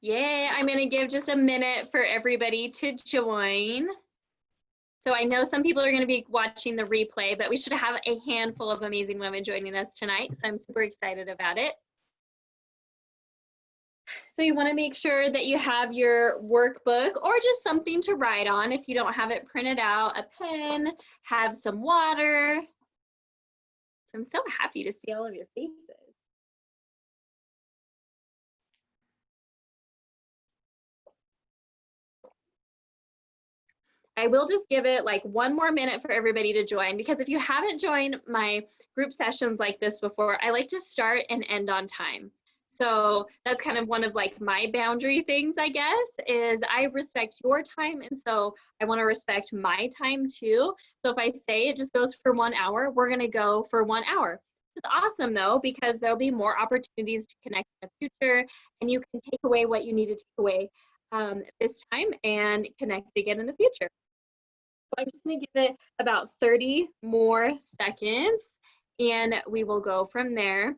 Yay, I'm gonna give just a minute for everybody to join. So I know some people are gonna be watching the replay, but we should have a handful of amazing women joining us tonight. So I'm super excited about it. So you wanna make sure that you have your workbook or just something to write on. If you don't have it printed out, a pen, have some water. So I'm so happy to see all of your faces. I will just give it like one more minute for everybody to join, because if you haven't joined my group sessions like this before, I like to start and end on time. So that's kind of one of like my boundary things, I guess, is I respect your time. And so I want to respect my time too. So if I say it just goes for 1 hour, we're going to go for 1 hour. It's awesome though, because there'll be more opportunities to connect in the future, and you can take away what you need to take away this time and connect again in the future. So I'm just going to give it about 30 more seconds and we will go from there.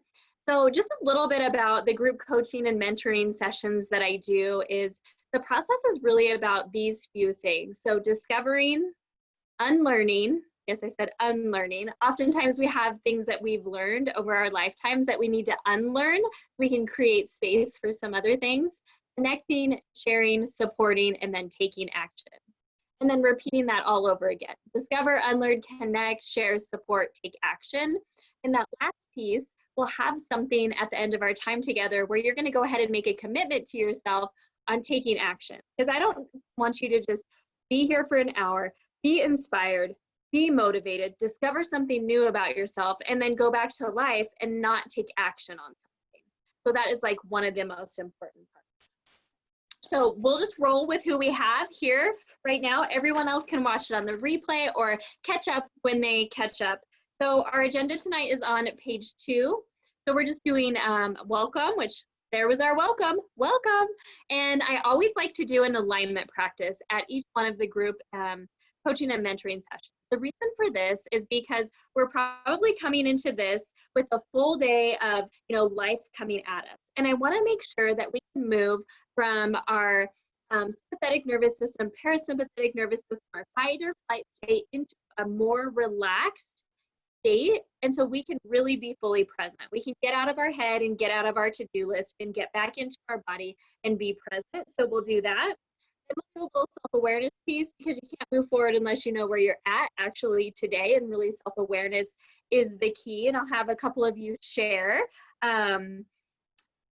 So just a little bit about the group coaching and mentoring sessions that I do is the process is really about these few things. So discovering, unlearning, yes, I said unlearning. Oftentimes we have things that we've learned over our lifetimes that we need to unlearn so we can create space for some other things. Connecting, sharing, supporting, and then taking action. And then repeating that all over again. Discover, unlearn, connect, share, support, take action. And that last piece will have something at the end of our time together where you're going to go ahead and make a commitment to yourself on taking action. Because I don't want you to just be here for an hour, be inspired, be motivated, discover something new about yourself, and then go back to life and not take action on something. So that is like one of the most important parts. So we'll just roll with who we have here right now. Everyone else can watch it on the replay or catch up when they catch up. So our agenda tonight is on page 2. So we're just doing welcome, which there was our welcome. And I always like to do an alignment practice at each one of the group coaching and mentoring sessions. The reason for this is because we're probably coming into this with a full day of life coming at us. And I want to make sure that we can move from our sympathetic nervous system, parasympathetic nervous system, our fight or flight state into a more relaxed state. And so we can really be fully present. We can get out of our head and get out of our to-do list and get back into our body and be present. So we'll do that. And we'll do a little self-awareness piece, because you can't move forward unless you know where you're at actually today. And really self-awareness is the key. And I'll have a couple of you share.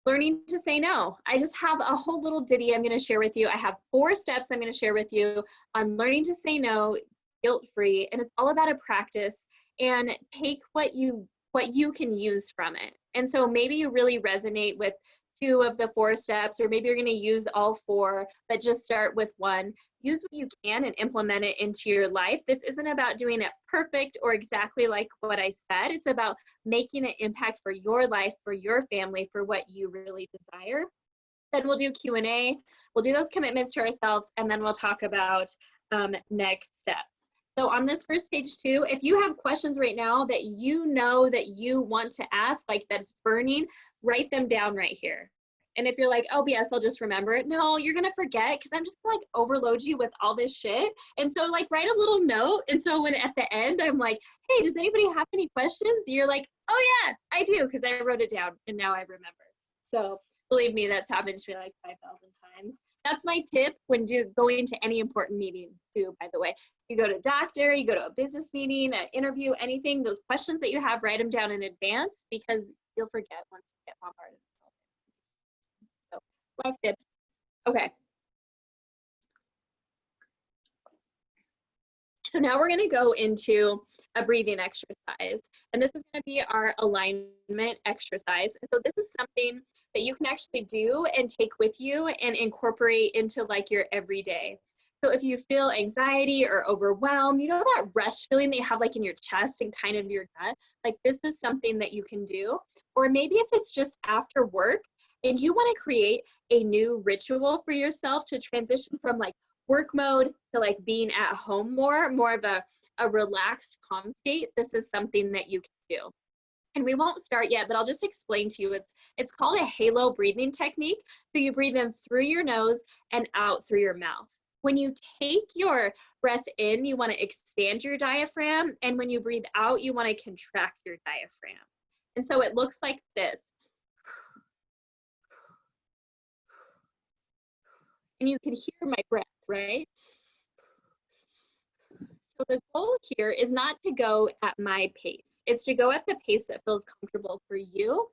Learning to say no. I just have a whole little ditty I'm going to share with you. I have 4 steps I'm going to share with you on learning to say no guilt-free, and it's all about a practice, and take what you can use from it. And so maybe you really resonate with 2 of the 4 steps, or maybe you're going to use all 4, but just start with 1. Use what you can and implement it into your life. This isn't about doing it perfect or exactly like what I said. It's about making an impact for your life, for your family, for what you really desire. Then we'll do Q&A. We'll do those commitments to ourselves, and then we'll talk about next steps. So on this first page 2, if you have questions right now that you know that you want to ask, like that's burning, write them down right here. And if you're like, oh, yes, I'll just remember it. No, you're going to forget, because I'm just going to like overload you with all this shit. And so like write a little note. And so when at the end, I'm like, hey, does anybody have any questions? You're like, oh yeah, I do, because I wrote it down and now I remember. So believe me, that's happened to me like 5,000 times. That's my tip when going to any important meeting too, by the way. You go to a doctor, you go to a business meeting, an interview, anything, those questions that you have, write them down in advance, because you'll forget once you get bombarded. So life tip. Okay. So now we're going to go into a breathing exercise, and this is going to be our alignment exercise. So this is something that you can actually do and take with you and incorporate into like your everyday. So if you feel anxiety or overwhelmed, you know that rush feeling that you have like in your chest and kind of your gut, like this is something that you can do. Or maybe if it's just after work and you want to create a new ritual for yourself to transition from like work mode to like being at home more of a relaxed, calm state, this is something that you can do. And we won't start yet, but I'll just explain to you. It's called a halo breathing technique. So you breathe in through your nose and out through your mouth. When you take your breath in, you want to expand your diaphragm. And when you breathe out, you want to contract your diaphragm. And so it looks like this. And you can hear my breath, right? So the goal here is not to go at my pace. It's to go at the pace that feels comfortable for you.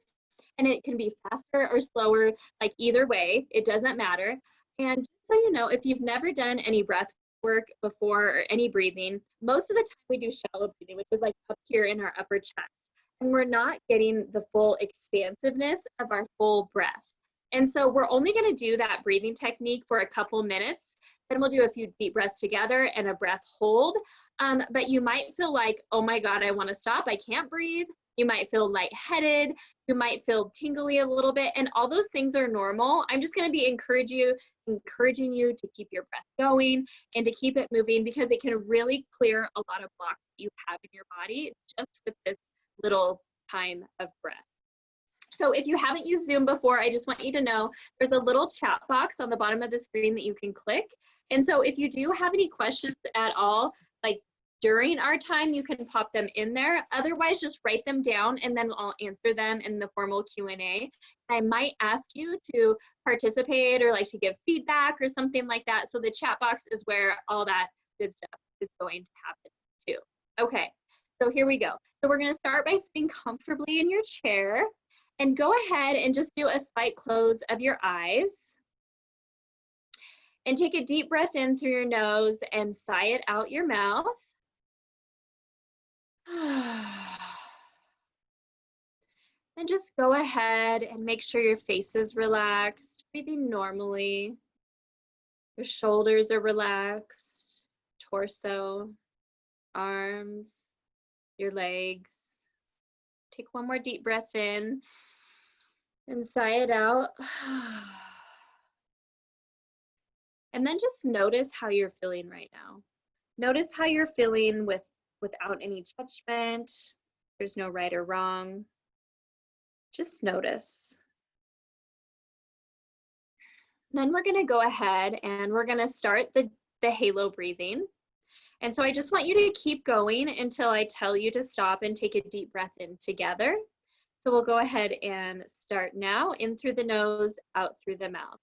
And it can be faster or slower, like either way, it doesn't matter. And just so you know, if you've never done any breath work before or any breathing, most of the time we do shallow breathing, which is like up here in our upper chest. And we're not getting the full expansiveness of our full breath. And so we're only going to do that breathing technique for a couple minutes. Then we'll do a few deep breaths together and a breath hold. But you might feel like, oh my God, I want to stop. I can't breathe. You might feel lightheaded. You might feel tingly a little bit, and all those things are normal. I'm just going to be encouraging you to keep your breath going and to keep it moving, because it can really clear a lot of blocks that you have in your body just with this little time of breath. So if you haven't used Zoom before, I just want you to know there's a little chat box on the bottom of the screen that you can click. And so if you do have any questions at all, like during our time, you can pop them in there. Otherwise, just write them down and then I'll answer them in the formal Q&A. I might ask you to participate or like to give feedback or something like that. So the chat box is where all that good stuff is going to happen too. Okay, so here we go. So we're gonna start by sitting comfortably in your chair, and go ahead and just do a slight close of your eyes. And take a deep breath in through your nose and sigh it out your mouth. And just go ahead and make sure your face is relaxed, breathing normally. Your shoulders are relaxed, torso, arms, your legs. Take one more deep breath in and sigh it out. And then just notice how you're feeling right now. Notice how you're feeling without any judgment. There's no right or wrong. Just notice. Then we're going to go ahead and we're going to start the halo breathing. And so I just want you to keep going until I tell you to stop and take a deep breath in together. So we'll go ahead and start now. In through the nose, out through the mouth.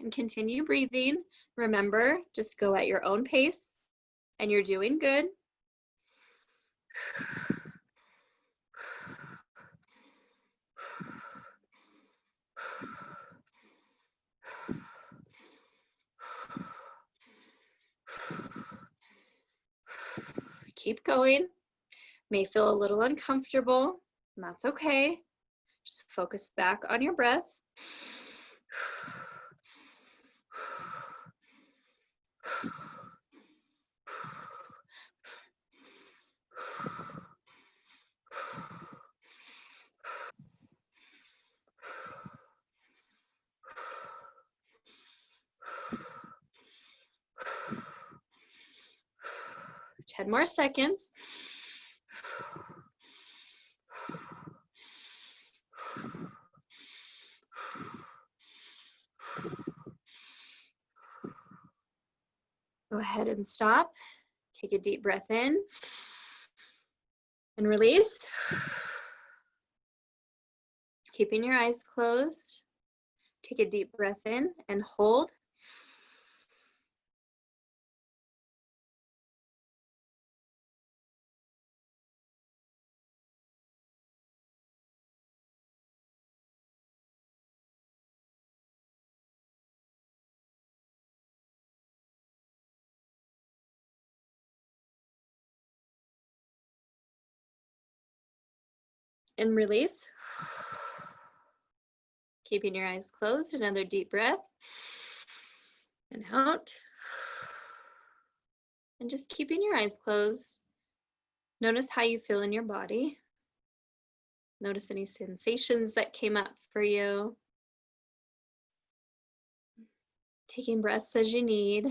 And continue breathing. Remember, just go at your own pace and you're doing good. Keep going. May feel a little uncomfortable, and that's okay. Just focus back on your breath. Ten more seconds. Go ahead and stop. Take a deep breath in and release. Keeping your eyes closed. Take a deep breath in and hold. And release. Keeping your eyes closed, another deep breath. And out. And just keeping your eyes closed. Notice how you feel in your body. Notice any sensations that came up for you. Taking breaths as you need.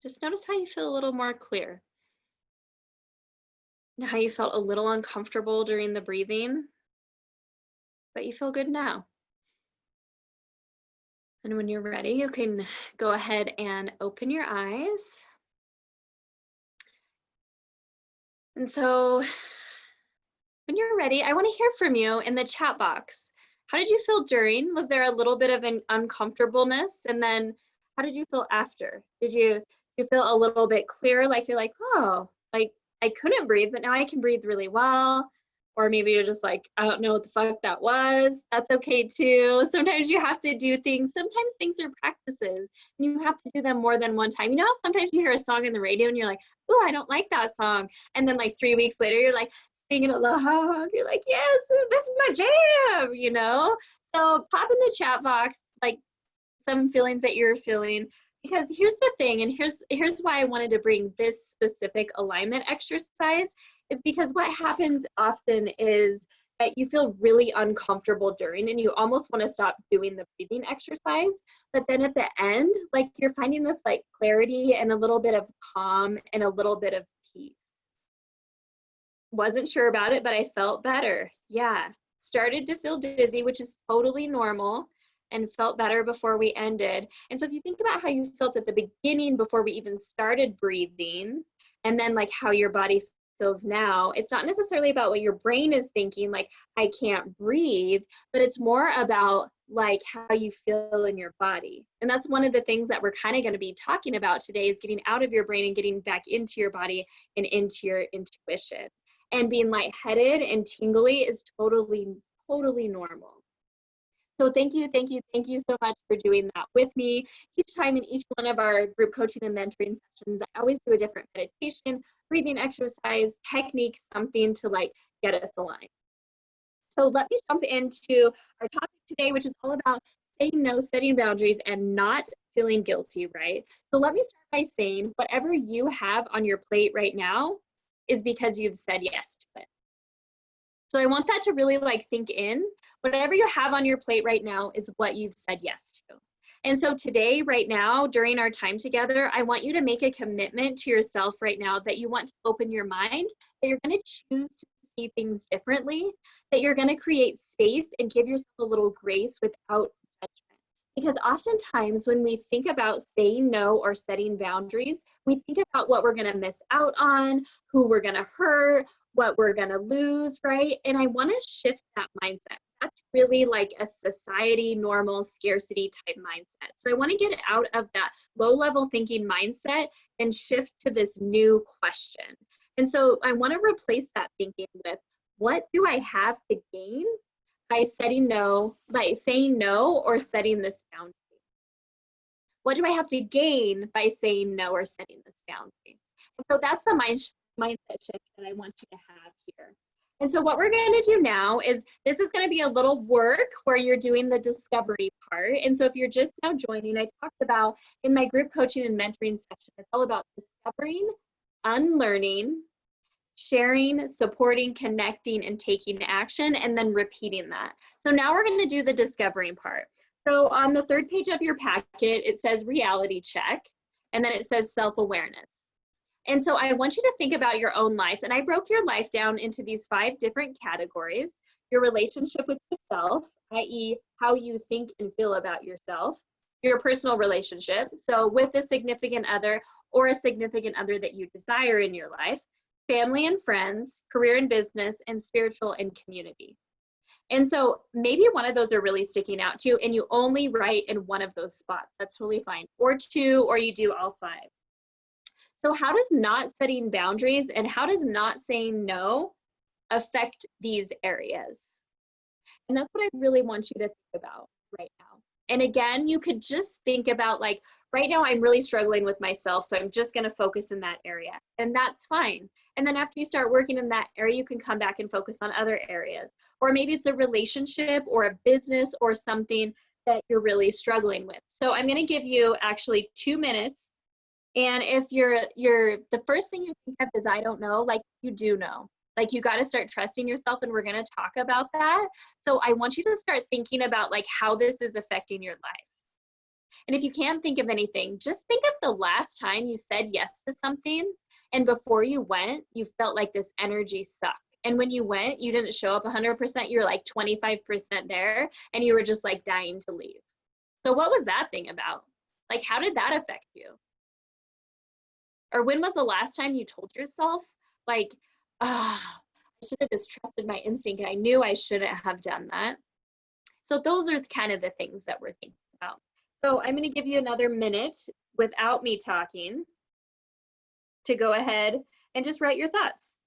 Just notice how you feel a little more clear. And how you felt a little uncomfortable during the breathing, but you feel good now. And when you're ready, you can go ahead and open your eyes. And so when you're ready, I want to hear from you in the chat box. How did you feel during? Was there a little bit of an uncomfortableness? And then how did you feel after? Did you feel a little bit clearer? Like you're like, oh, like I couldn't breathe, but now I can breathe really well. Or maybe you're just like, I don't know what the fuck that was. That's okay too. Sometimes you have to do things. Sometimes things are practices and you have to do them more than one time. You know how sometimes you hear a song in the radio and you're like, oh, I don't like that song. And then like 3 weeks later, you're like singing along. You're like, yes, this is my jam, you know? So pop in the chat box, like some feelings that you're feeling. Because here's the thing, and here's why I wanted to bring this specific alignment exercise, is because what happens often is that you feel really uncomfortable during and you almost want to stop doing the breathing exercise. But then at the end, like you're finding this like clarity and a little bit of calm and a little bit of peace. Wasn't sure about it, but I felt better. Yeah. Started to feel dizzy, which is totally normal, and felt better before we ended. And so if you think about how you felt at the beginning before we even started breathing, and then like how your body feels now, it's not necessarily about what your brain is thinking, like I can't breathe, but it's more about like how you feel in your body. And that's one of the things that we're kind of going to be talking about today, is getting out of your brain and getting back into your body and into your intuition. And being lightheaded and tingly is totally normal. So thank you so much for doing that with me. Each time in each one of our group coaching and mentoring sessions, I always do a different meditation, breathing exercise, technique, something to like get us aligned. So let me jump into our topic today, which is all about saying no, setting boundaries, and not feeling guilty, right? So let me start by saying whatever you have on your plate right now is because you've said yes to it. So I want that to really like sink in. Whatever you have on your plate right now is what you've said yes to. And so today, right now, during our time together, I want you to make a commitment to yourself right now that you want to open your mind, that you're going to choose to see things differently, that you're going to create space and give yourself a little grace without judgment. Because oftentimes when we think about saying no or setting boundaries, we think about what we're going to miss out on, who we're going to hurt, what we're going to lose, right? And I want to shift that mindset. That's really like a society normal scarcity type mindset. So I want to get out of that low level thinking mindset and shift to this new question. And so I want to replace that thinking with, what do I have to gain by saying no or setting this boundary? What do I have to gain by saying no or setting this boundary? And so that's the mindset shift that I want you to have here. And so what we're going to do now is, this is going to be a little work where you're doing the discovery part. And so if you're just now joining, I talked about in my group coaching and mentoring section, it's all about discovering, unlearning, sharing, supporting, connecting, and taking action, and then repeating that. So now we're going to do the discovering part. So on the 3rd page of your packet, it says reality check, and then it says self-awareness. And so I want you to think about your own life. And I broke your life down into these 5 different categories: your relationship with yourself, i.e. how you think and feel about yourself; your personal relationship, so with a significant other or a significant other that you desire in your life; family and friends; career and business; and spiritual and community. And so maybe one of those are really sticking out to you and you only write in one of those spots. That's totally fine. Or 2, or you do all 5. So how does not setting boundaries and how does not saying no affect these areas? And that's what I really want you to think about right now. And again, you could just think about like, right now I'm really struggling with myself, so I'm just going to focus in that area. And that's fine. And then after you start working in that area, you can come back and focus on other areas. Or maybe it's a relationship or a business or something that you're really struggling with. So I'm going to give you actually 2 minutes. And if you're the first thing you think of is I don't know, like you do know. Like you got to start trusting yourself, and we're going to talk about that. So I want you to start thinking about like how this is affecting your life. And if you can't think of anything, just think of the last time you said yes to something, and before you went, you felt like this energy suck. And when you went, you didn't show up 100%, you were like 25% there, and you were just like dying to leave. So what was that thing about? Like, how did that affect you? Or when was the last time you told yourself, like, ah, I should have just trusted my instinct, and I knew I shouldn't have done that. So those are kind of the things that we're thinking about. So I'm going to give you another minute without me talking to go ahead and just write your thoughts.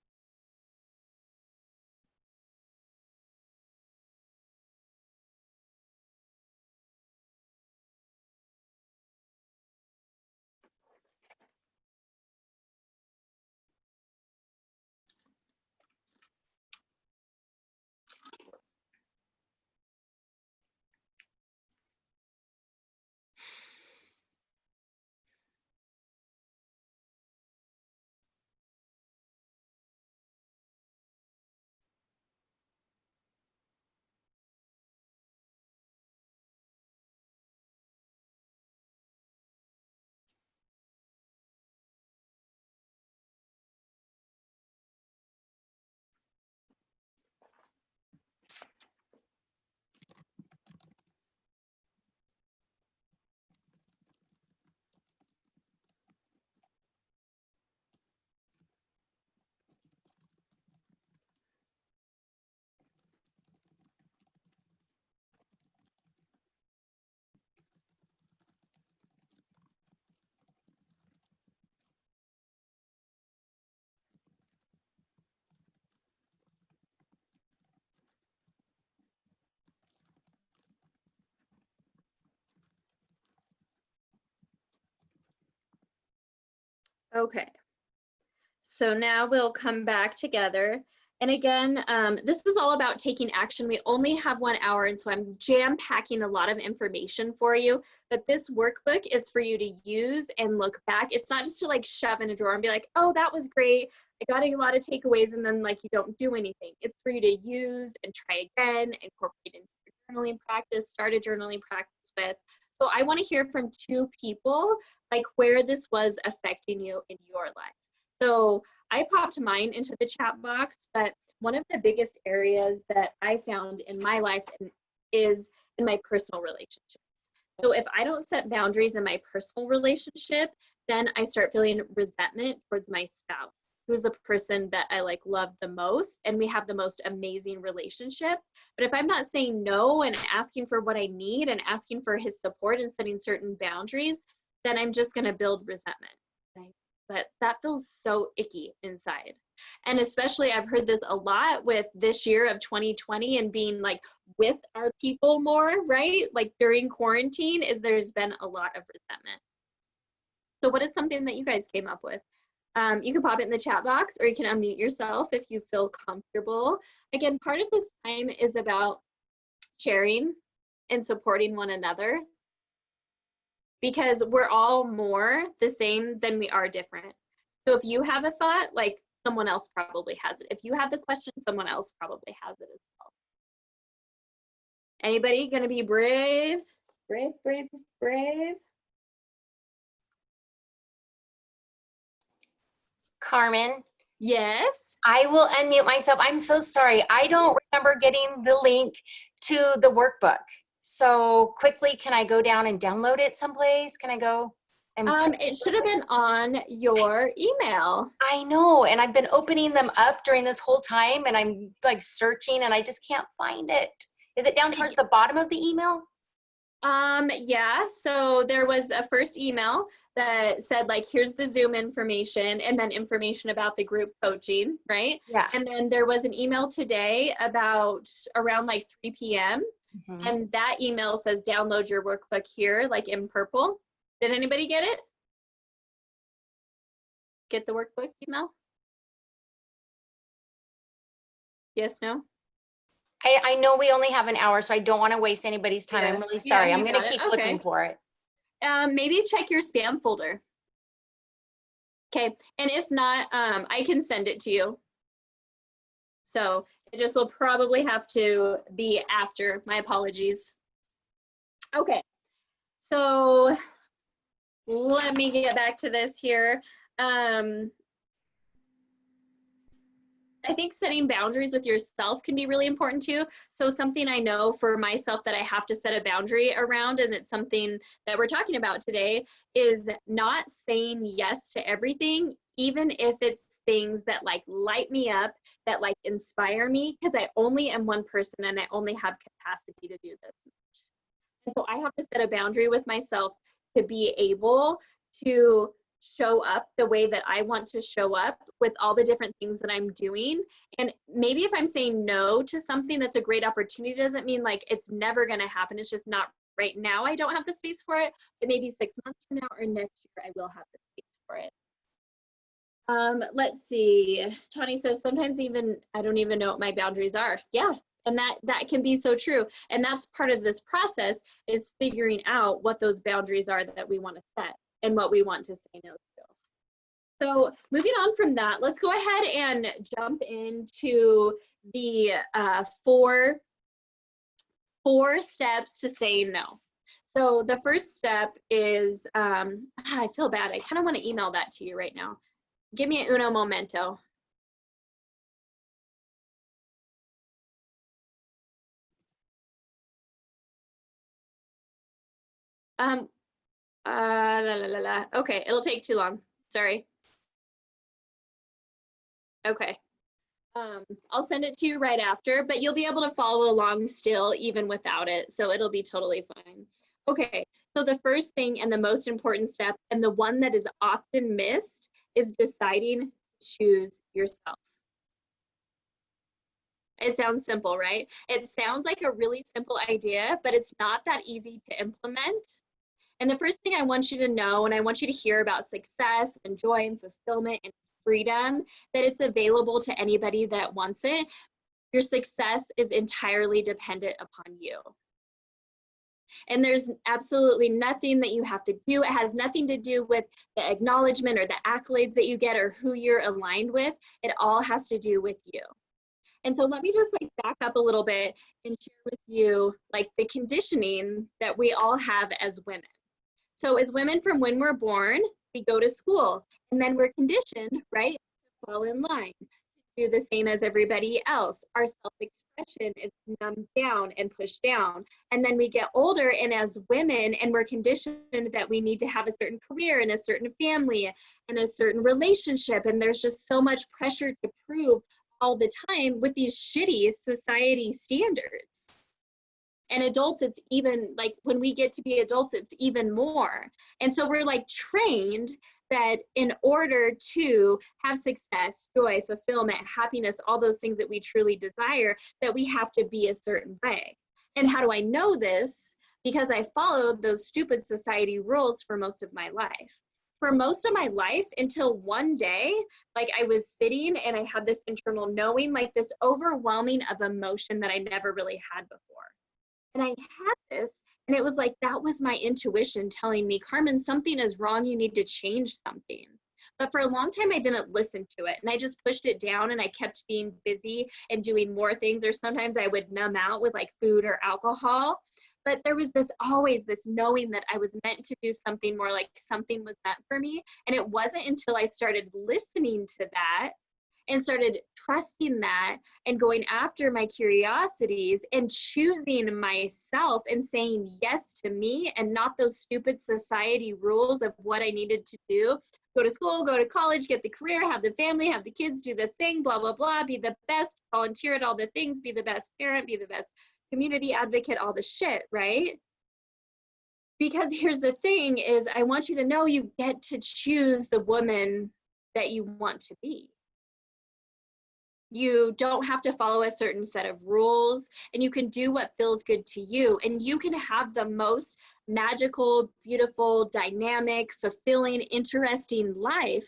Okay, so now we'll come back together. And again, this is all about taking action. We only have 1 hour, and so I'm jam-packing a lot of information for you, but this workbook is for you to use and look back. It's not just to like shove in a drawer and be like, oh, that was great, I got a lot of takeaways, and then like you don't do anything. It's for you to use and try again, incorporate into your journaling practice, start a journaling practice with. So I want to hear from 2 people, like where this was affecting you in your life. So I popped mine into the chat box, but one of the biggest areas that I found in my life is in my personal relationships. So if I don't set boundaries in my personal relationship, then I start feeling resentment towards my spouse, who is the person that I like love the most, and we have the most amazing relationship. But if I'm not saying no and asking for what I need and asking for his support and setting certain boundaries, then I'm just going to build resentment. Right? But that feels so icky inside. And especially I've heard this a lot with this year of 2020 and being like with our people more, right? Like during quarantine, is there's been a lot of resentment. So what is something that you guys came up with? You can pop it in the chat box, or you can unmute yourself if you feel comfortable. Again, part of this time is about sharing and supporting one another, because we're all more the same than we are different. So if you have a thought, like someone else probably has it. If you have the question, someone else probably has it as well. Anybody gonna be brave? Brave, brave, brave? Carmen? Yes? I will unmute myself. I'm so sorry. I don't remember getting the link to the workbook. So quickly, can I go down and download it someplace? Can I go? It should have been on your email. I know, and I've been opening them up during this whole time, and I'm like searching, and I just can't find it. Is it down towards the bottom of the email? Yeah, so there was a first email that said like, here's the Zoom information, and then information about the group coaching, right? Yeah. And then there was an email today about around like 3 p.m. Mm-hmm. And that email says download your workbook here, like in purple. Did anybody get it? Get the workbook email? Yes, no? I know we only have an hour, so I don't want to waste anybody's time. Yeah. I'm really sorry. Yeah, I'm going to keep looking for it. Maybe check your spam folder. Okay, and if not, I can send it to you. So it just will probably have to be after. My apologies. Okay, So let me get back to this here. I think setting boundaries with yourself can be really important too. So something I know for myself that I have to set a boundary around, and it's something that we're talking about today, is not saying yes to everything, even if it's things that like light me up, that like inspire me, because I only am one person and I only have capacity to do this. And so I have to set a boundary with myself to be able to show up the way that I want to show up with all the different things that I'm doing. And maybe if I'm saying no to something that's a great opportunity, doesn't mean like it's never going to happen. It's just not right now. I don't have the space for it, but maybe 6 months from now or next year, I will have the space for it. Let's see. Tawny says, sometimes even, I don't even know what my boundaries are. Yeah. And that can be so true. And that's part of this process, is figuring out what those boundaries are that we want to set and what we want to say no to. So moving on from that, let's go ahead and jump into the four steps to saying no. So the first step is, I feel bad. I kind of want to email that to you right now. Give me an uno momento. Okay, it'll take too long. Sorry. Okay. I'll send it to you right after, but you'll be able to follow along still even without it, so it'll be totally fine. Okay, so the first thing and the most important step, and the one that is often missed, is deciding to choose yourself. It sounds simple, right? It sounds like a really simple idea, but it's not that easy to implement. And the first thing I want you to know, and I want you to hear about success and joy and fulfillment and freedom, that it's available to anybody that wants it. Your success is entirely dependent upon you. And there's absolutely nothing that you have to do. It has nothing to do with the acknowledgement or the accolades that you get or who you're aligned with. It all has to do with you. And so let me just like back up a little bit and share with you like the conditioning that we all have as women. So as women, from when we're born, we go to school, and then we're conditioned, right, to fall in line, to do the same as everybody else. Our self-expression is numbed down and pushed down. And then we get older, and as women, and we're conditioned that we need to have a certain career and a certain family and a certain relationship. And there's just so much pressure to prove all the time with these shitty society standards. And adults, it's even like when we get to be adults, it's even more. And so we're like trained that in order to have success, joy, fulfillment, happiness, all those things that we truly desire, that we have to be a certain way. And how do I know this? Because I followed those stupid society rules for most of my life. For most of my life, until one day, like I was sitting and I had this internal knowing, like this overwhelming of emotion that I never really had before. And I had this, and it was like, that was my intuition telling me, Carmen, something is wrong. You need to change something. But for a long time, I didn't listen to it. And I just pushed it down, and I kept being busy and doing more things. Or sometimes I would numb out with like food or alcohol. But there was always this knowing that I was meant to do something more, like something was meant for me. And it wasn't until I started listening to that and started trusting that and going after my curiosities and choosing myself and saying yes to me and not those stupid society rules of what I needed to do. Go to school, go to college, get the career, have the family, have the kids, do the thing, blah, blah, blah, be the best, volunteer at all the things, be the best parent, be the best community advocate, all the shit, right? Because here's the thing is, I want you to know you get to choose the woman that you want to be. You don't have to follow a certain set of rules, and you can do what feels good to you, and you can have the most magical, beautiful, dynamic, fulfilling, interesting life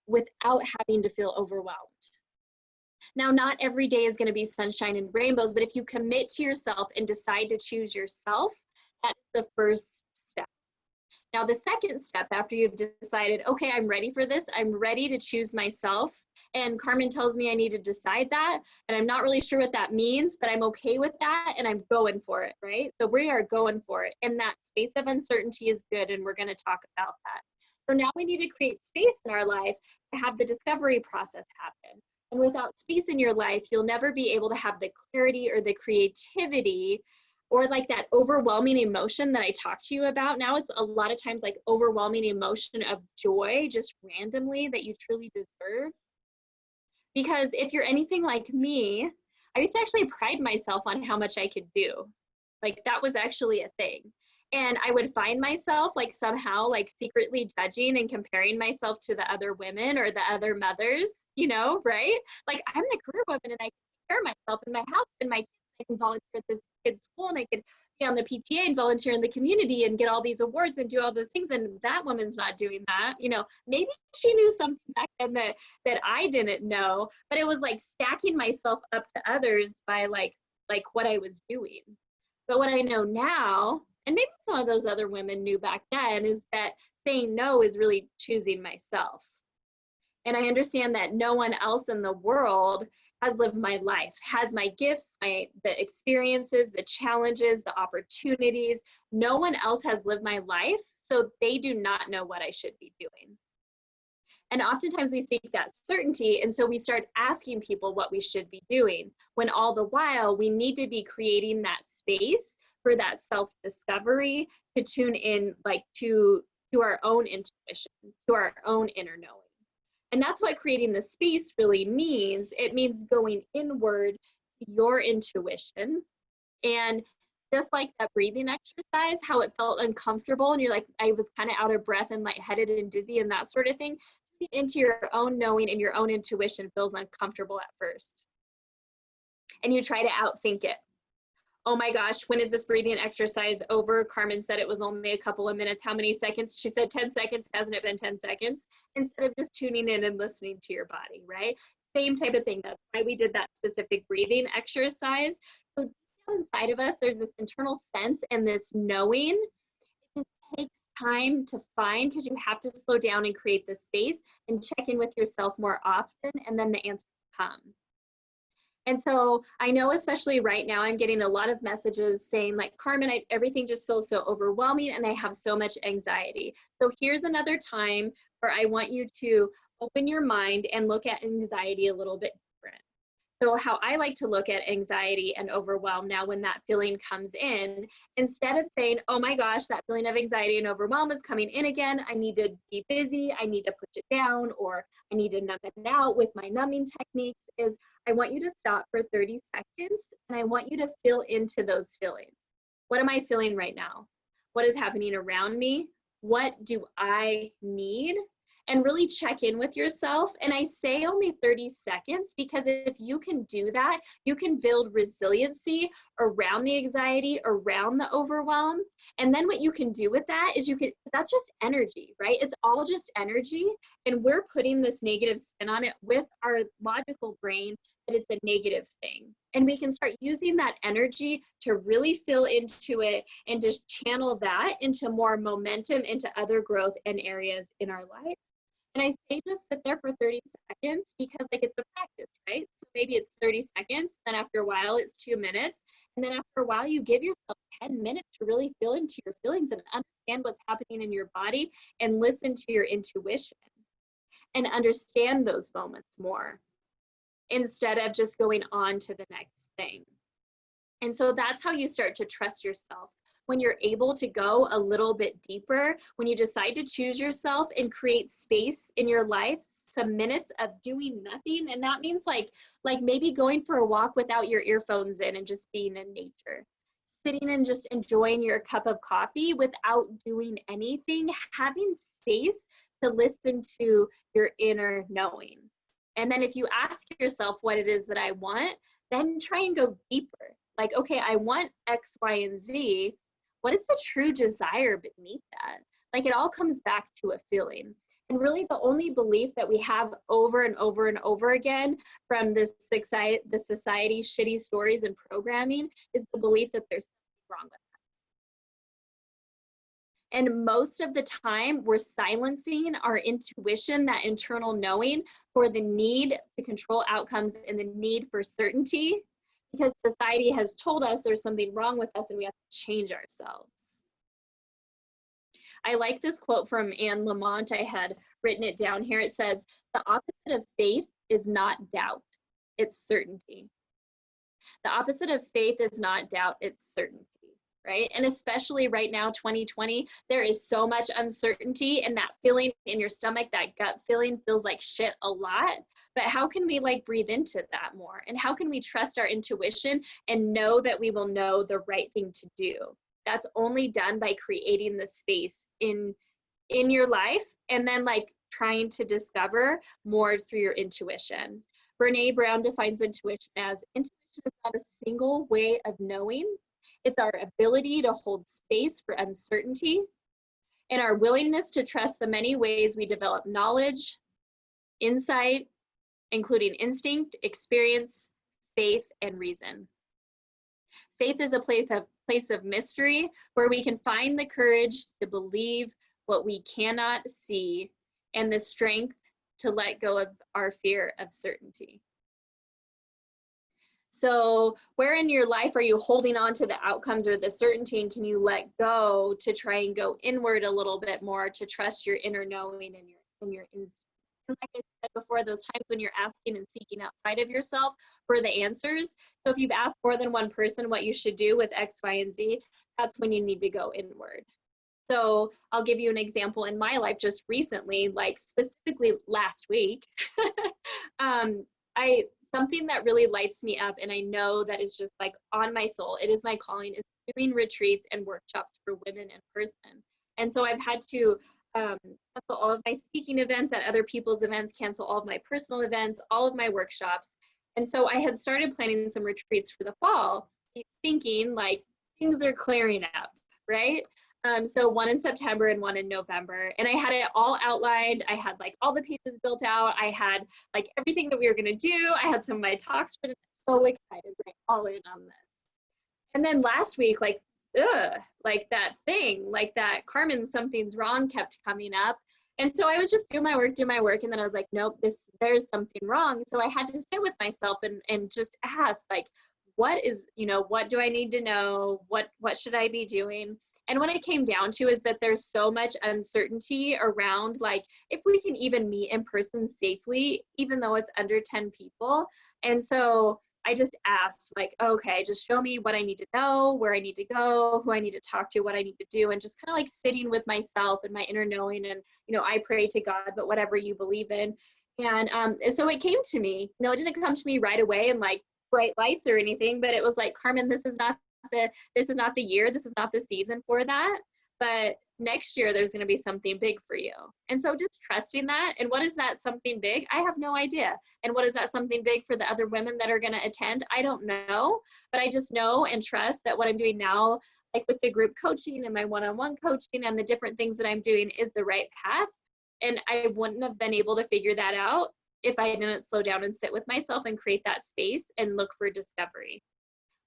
without having to feel overwhelmed. Now, not every day is going to be sunshine and rainbows, but if you commit to yourself and decide to choose yourself, that's the first step. Now, the second step after you've decided, okay, I'm ready for this, I'm ready to choose myself, and Carmen tells me I need to decide that, and I'm not really sure what that means, but I'm okay with that, and I'm going for it, right? So we are going for it, and that space of uncertainty is good, and we're going to talk about that. So now we need to create space in our life to have the discovery process happen. And without space in your life, you'll never be able to have the clarity or the creativity or like that overwhelming emotion that I talked to you about. Now it's a lot of times like overwhelming emotion of joy just randomly that you truly deserve. Because if you're anything like me, I used to actually pride myself on how much I could do. Like that was actually a thing. And I would find myself like somehow like secretly judging and comparing myself to the other women or the other mothers, you know, right? Like I'm the career woman and I can take care of myself and my house and my kids. I can volunteer at this kid's school and I could be on the PTA and volunteer in the community and get all these awards and do all those things. And that woman's not doing that. You know, maybe she knew something back then that I didn't know, but it was like stacking myself up to others by like what I was doing. But what I know now, and maybe some of those other women knew back then, is that saying no is really choosing myself. And I understand that no one else in the world has lived my life, has my gifts, the experiences, the challenges, the opportunities. No one else has lived my life, so they do not know what I should be doing. And oftentimes we seek that certainty, and so we start asking people what we should be doing, when all the while we need to be creating that space for that self-discovery to tune in like to our own intuition, to our own inner knowing. And that's what creating the space really means. It means going inward to your intuition. And just like that breathing exercise, how it felt uncomfortable and you're like, I was kind of out of breath and lightheaded and dizzy and that sort of thing, into your own knowing and your own intuition feels uncomfortable at first. And you try to outthink it. Oh my gosh, when is this breathing exercise over? Carmen said it was only a couple of minutes. How many seconds? She said 10 seconds. Hasn't it been 10 seconds? Instead of just tuning in and listening to your body, right? Same type of thing. That's why we did that specific breathing exercise. So deep down inside of us, there's this internal sense and this knowing. It just takes time to find because you have to slow down and create the space and check in with yourself more often, and then the answers come. And so I know, especially right now, I'm getting a lot of messages saying like, Carmen, everything just feels so overwhelming and I have so much anxiety. So here's another time where I want you to open your mind and look at anxiety a little bit different. So how I like to look at anxiety and overwhelm now when that feeling comes in, instead of saying, oh my gosh, that feeling of anxiety and overwhelm is coming in again, I need to be busy, I need to push it down, or I need to numb it out with my numbing techniques, is I want you to stop for 30 seconds and I want you to feel into those feelings. What am I feeling right now? What is happening around me? What do I need? And really check in with yourself. And I say only 30 seconds because if you can do that, you can build resiliency around the anxiety, around the overwhelm. And then what you can do with that is that's just energy, right? It's all just energy. And we're putting this negative spin on it with our logical brain that it's a negative thing. And we can start using that energy to really feel into it and just channel that into more momentum into other growth and areas in our life. And I say just sit there for 30 seconds because like it's a practice, right? So maybe it's 30 seconds, then after a while it's 2 minutes. And then after a while you give yourself 10 minutes to really feel into your feelings and understand what's happening in your body and listen to your intuition and understand those moments more instead of just going on to the next thing. And so that's how you start to trust yourself. When you're able to go a little bit deeper, when you decide to choose yourself and create space in your life, some minutes of doing nothing. And that means like maybe going for a walk without your earphones in and just being in nature, sitting and just enjoying your cup of coffee without doing anything, having space to listen to your inner knowing. And then if you ask yourself what it is that I want, then try and go deeper. Like, okay, I want X, Y, and Z. What is the true desire beneath that? Like it all comes back to a feeling. And really the only belief that we have over and over and over again from the society's shitty stories and programming is the belief that there's something wrong with us. And most of the time, we're silencing our intuition, that internal knowing, for the need to control outcomes and the need for certainty, because society has told us there's something wrong with us and we have to change ourselves. I like this quote from Anne Lamott. I had written it down here. It says, "The opposite of faith is not doubt, it's certainty." The opposite of faith is not doubt, it's certainty. Right? And especially right now, 2020, there is so much uncertainty, and that feeling in your stomach, that gut feeling, feels like shit a lot. But how can we like breathe into that more? And how can we trust our intuition and know that we will know the right thing to do? That's only done by creating the space in your life, and then like trying to discover more through your intuition. Brene Brown defines intuition as, intuition is not a single way of knowing. It's our ability to hold space for uncertainty and our willingness to trust the many ways we develop knowledge, insight, including instinct, experience, faith, and reason. Faith is a place of mystery where we can find the courage to believe what we cannot see and the strength to let go of our fear of certainty. So where in your life are you holding on to the outcomes or the certainty, and can you let go to try and go inward a little bit more, to trust your inner knowing and your instinct? And like I said before, those times when you're asking and seeking outside of yourself for the answers. So if you've asked more than one person what you should do with X, Y, and Z, that's when you need to go inward. So I'll give you an example in my life just recently, like specifically last week. Something that really lights me up, and I know that is just like on my soul, it is my calling, is doing retreats and workshops for women in person. And so I've had to cancel all of my speaking events at other people's events, cancel all of my personal events, all of my workshops. And so I had started planning some retreats for the fall, thinking like things are clearing up, right? So one in September and one in November. And I had it all outlined. I had like all the pages built out. I had like everything that we were gonna do. I had some of my talks written. So excited, right? All in on this. And then last week, like that Carmen, something's wrong kept coming up. And so I was just doing my work. And then I was like, nope, there's something wrong. So I had to sit with myself and just ask, like, what do I need to know? What should I be doing? And what it came down to is that there's so much uncertainty around, like, if we can even meet in person safely, even though it's under 10 people. And so I just asked, like, okay, just show me what I need to know, where I need to go, who I need to talk to, what I need to do, and just kind of like sitting with myself and my inner knowing. And, I pray to God, but whatever you believe in. And so it came to me. It didn't come to me right away and like bright lights or anything, but it was like, Carmen, this is not the year, this is not the season for that, but next year there's going to be something big for you. And so just trusting that. And what is that something big? I have no idea. And what is that something big for the other women that are going to attend? I don't know, but I just know and trust that what I'm doing now, like with the group coaching and my one-on-one coaching and the different things that I'm doing, is the right path. And I wouldn't have been able to figure that out if I didn't slow down and sit with myself and create that space and look for discovery.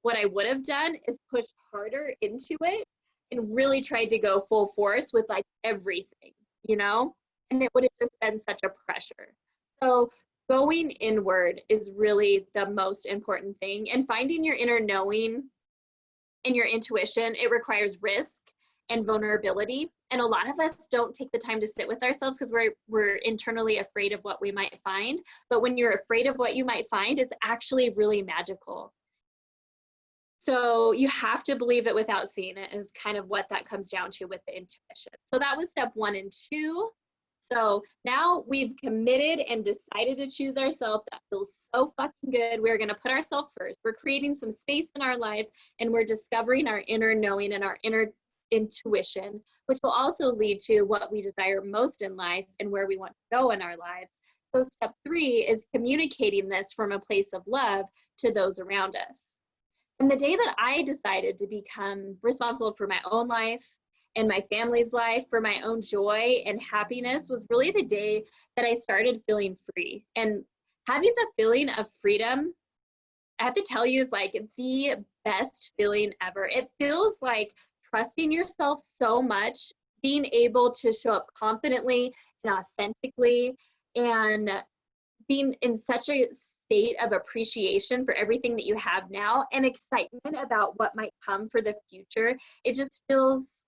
What I would have done is pushed harder into it and really tried to go full force with like everything, and it would have just been such a pressure. So going inward is really the most important thing, and finding your inner knowing and your intuition, it requires risk and vulnerability. And a lot of us don't take the time to sit with ourselves because we're internally afraid of what we might find. But when you're afraid of what you might find, it's actually really magical. So you have to believe it without seeing it, is kind of what that comes down to with the intuition. So that was step 1 and 2. So now we've committed and decided to choose ourselves. That feels so fucking good. We're going to put ourselves first. We're creating some space in our life, and we're discovering our inner knowing and our inner intuition, which will also lead to what we desire most in life and where we want to go in our lives. So step 3 is communicating this from a place of love to those around us. And the day that I decided to become responsible for my own life and my family's life, for my own joy and happiness, was really the day that I started feeling free. And having the feeling of freedom, I have to tell you, is like the best feeling ever. It feels like trusting yourself so much being able to show up confidently and authentically, and being in such a state of appreciation for everything that you have now and excitement about what might come for the future. It just feels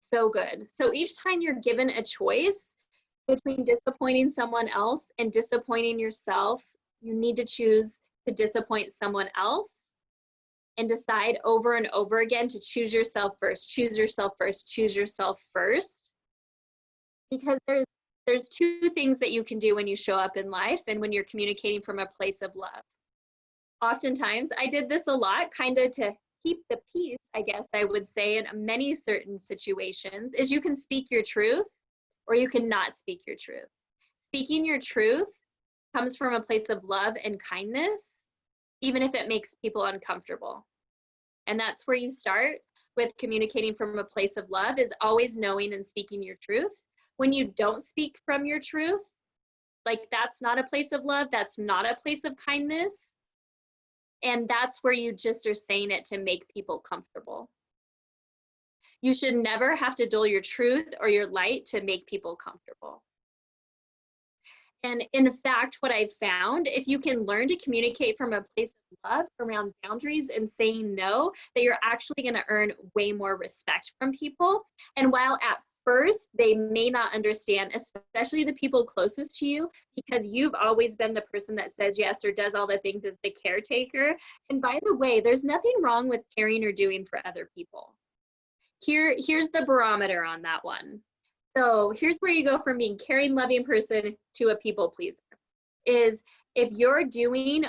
so good. So each time you're given a choice between disappointing someone else and disappointing yourself, you need to choose to disappoint someone else and decide over and over again to choose yourself first, choose yourself first, choose yourself first. Because there's two things that you can do when you show up in life and when you're communicating from a place of love. Oftentimes, I did this a lot, kind of to keep the peace, I guess I would say, in many certain situations, is you can speak your truth or you can not speak your truth. Speaking your truth comes from a place of love and kindness, even if it makes people uncomfortable. And that's where you start with communicating from a place of love, is always knowing and speaking your truth. When you don't speak from your truth, like, that's not a place of love, that's not a place of kindness. And that's where you just are saying it to make people comfortable. You should never have to dull your truth or your light to make people comfortable. And in fact, what I've found, if you can learn to communicate from a place of love around boundaries and saying no, that you're actually going to earn way more respect from people. And while at first they may not understand, especially the people closest to you, because you've always been the person that says yes or does all the things as the caretaker. And by the way, there's nothing wrong with caring or doing for other people. Here's the barometer on that one. So here's where you go from being caring, loving person to a people pleaser, is if you're doing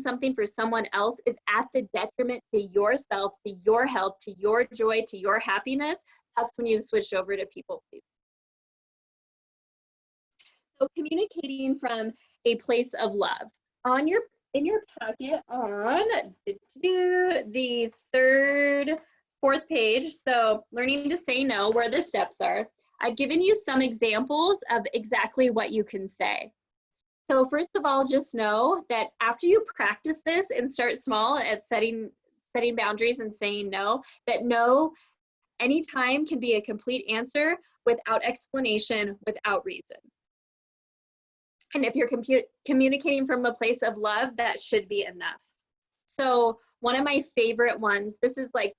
something for someone else is at the detriment to yourself, to your health, to your joy, to your happiness, that's when you've switched over to people pleaser. So communicating from a place of love. In your packet on the fourth page, so learning to say no, where the steps are, I've given you some examples of exactly what you can say. So first of all, just know that after you practice this and start small at setting boundaries and saying no, that no anytime can be a complete answer without explanation, without reason. And if you're communicating from a place of love, that should be enough. So one of my favorite ones, this is like,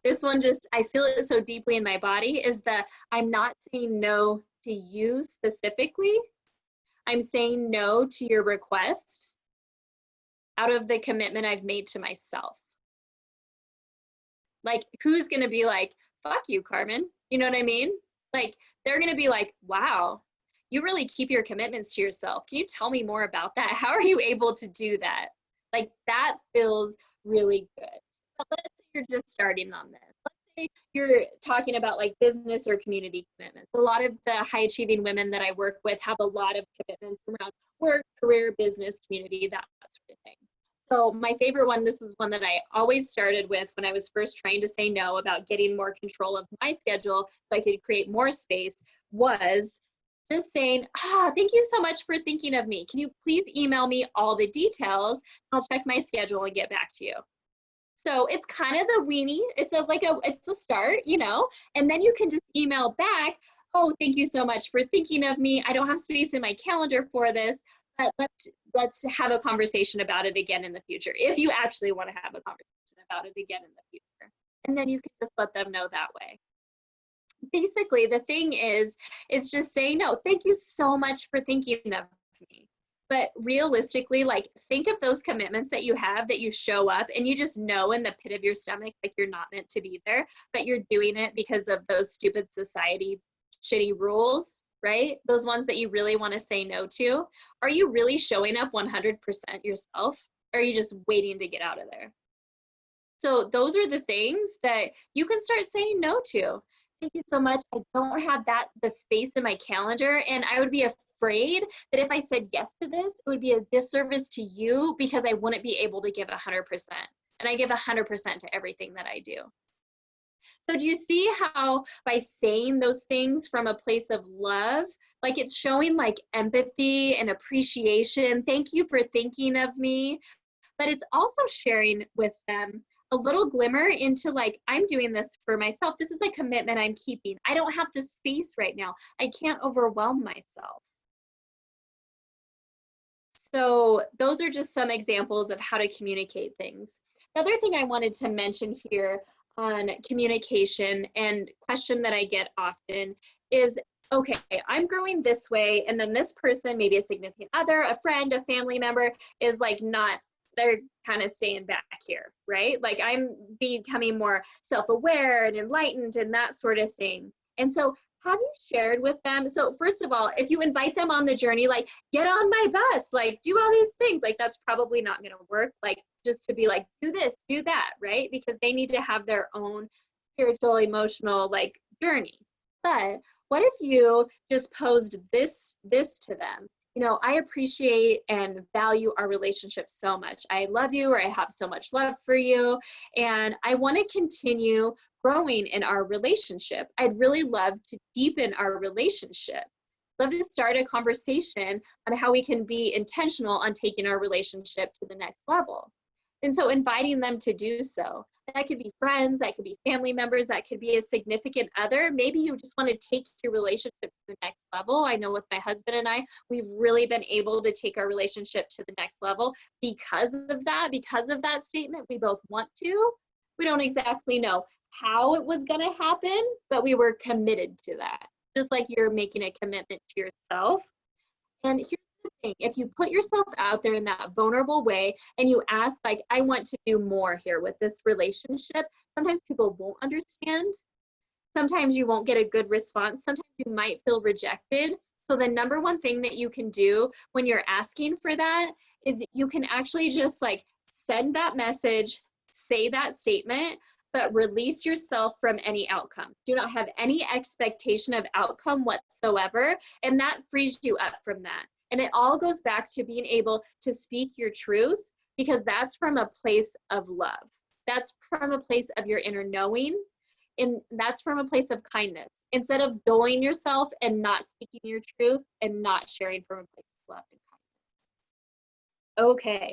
this one just, I feel it so deeply in my body, is that I'm not saying no to you specifically. I'm saying no to your request out of the commitment I've made to myself. Like, who's going to be like, fuck you, Carmen? You know what I mean? Like, they're going to be like, wow, you really keep your commitments to yourself. Can you tell me more about that? How are you able to do that? Like, that feels really good. But let's say you're just starting on this. Let's say you're talking about like business or community commitments. A lot of the high achieving women that I work with have a lot of commitments around work, career, business, community, that sort of thing. So my favorite one, this is one that I always started with when I was first trying to say no about getting more control of my schedule so I could create more space, was just saying, thank you so much for thinking of me. Can you please email me all the details? I'll check my schedule and get back to you. So it's kind of the weenie. It's a start, you know, and then you can just email back, oh, thank you so much for thinking of me. I don't have space in my calendar for this, but let's have a conversation about it again in the future, if you actually want to have a conversation about it again in the future. And then you can just let them know that way. Basically, the thing is just saying, no, thank you so much for thinking of me. But realistically, like, think of those commitments that you have, that you show up and you just know in the pit of your stomach, like, you're not meant to be there, but you're doing it because of those stupid society shitty rules, right? Those ones that you really want to say no to. Are you really showing up 100% yourself? Or are you just waiting to get out of there? So those are the things that you can start saying no to. Thank you so much. I don't have the space in my calendar, and I would be afraid that if I said yes to this, it would be a disservice to you because I wouldn't be able to give 100%. And I give 100% to everything that I do. So do you see how by saying those things from a place of love, like, it's showing like empathy and appreciation, thank you for thinking of me, but it's also sharing with them a little glimmer into like, I'm doing this for myself. This is a commitment I'm keeping. I don't have the space right now. I can't overwhelm myself. So those are just some examples of how to communicate things. The other thing I wanted to mention here on communication and question that I get often is, okay, I'm growing this way, and then this person, maybe a significant other, a friend, a family member, is like not, they're kind of staying back here, right? Like I'm becoming more self-aware and enlightened and that sort of thing. And so have you shared with them? So first of all, if you invite them on the journey, like get on my bus, like do all these things, like that's probably not going to work. Like just to be like, do this, do that, right? Because they need to have their own spiritual, emotional like journey. But what if you just posed this to them? You know, I appreciate and value our relationship so much. I love you, or I have so much love for you, and I want to continue growing in our relationship. I'd really love to deepen our relationship. Love to start a conversation on how we can be intentional on taking our relationship to the next level. And so inviting them to do so. That could be friends, that could be family members, that could be a significant other. Maybe you just want to take your relationship to the next level. I know with my husband and I, we've really been able to take our relationship to the next level because of that statement. We both want to. We don't exactly know how it was going to happen, but we were committed to that. Just like you're making a commitment to yourself. And here's the thing, if you put yourself out there in that vulnerable way and you ask, like, I want to do more here with this relationship, sometimes people won't understand. Sometimes you won't get a good response. Sometimes you might feel rejected. So the number one thing that you can do when you're asking for that is you can actually just like send that message, say that statement, but release yourself from any outcome. Do not have any expectation of outcome whatsoever, and that frees you up from that. And it all goes back to being able to speak your truth, because that's from a place of love. That's from a place of your inner knowing, and that's from a place of kindness, instead of doling yourself and not speaking your truth and not sharing from a place of love and kindness. Okay.